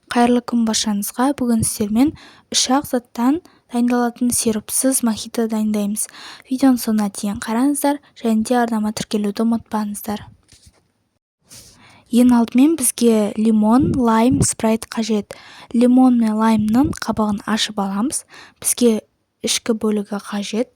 Қайырлы күн баршаңызға. Бүгін сіздермен 3-ақ заттан дайындалатын сиропсыз мохито дайындаймыз. Видеоның соңына дейін қараңыздар, және де арнама тіркелуді ұмытпаңыздар. Ең алдымен бізге лимон, лайм, спрайт қажет. Лимон мен лаймның қабығын ашып аламыз. Бізге ішкі бөлігі қажет.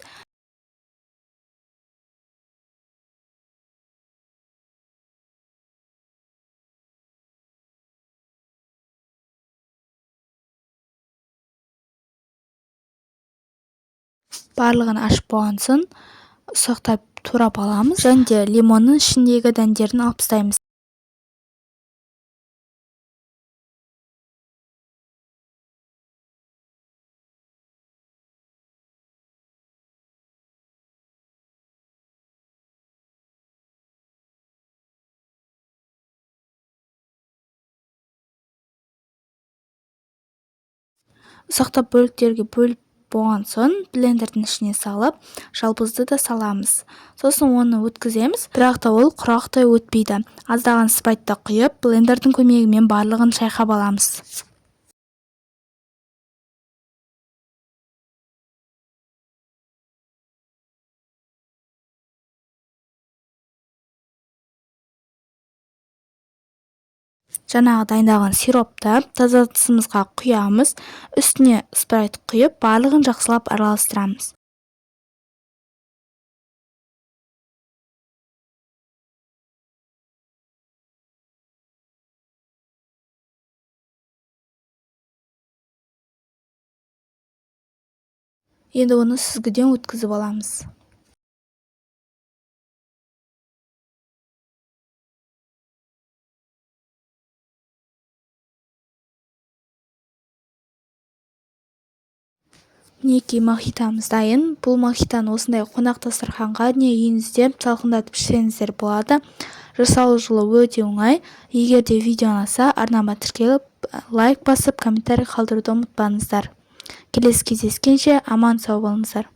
Барлығын ашып болған соң ұсақтап турап аламыз, және де лимонның ішіндегі дәндерін алып тастаймыз. Ұсақтап бөліктерге бөліп болған соң блендердің ішіне салып, жалбызды да саламыз. Сосын оны өткіземіз, бірақ та ол құрақтай өтпейді. Аздаған спрайтты құйып, блендердің көмегімен барлығын шайқап аламыз. Жаңағы дайындалған сиропты таза ыдысымызға құямыз, үстіне спрайт құйып, барлығын жақсылап араластырамыз. Енді оны сүзгіден өткізіп аламыз. Мінекей мохитомыз дайын. Бұл мохитоны осындай қонақ дастарханға не үйіңізде салқындатып ішсеңіздер болады. Жасалу жолы өте оңай. Егер де видео ұнаса, арнама тіркеліп, лайк басып, комментарий қалдыруды ұмытпаңыздар. Келесі кездескенше аман сау болыңыздар.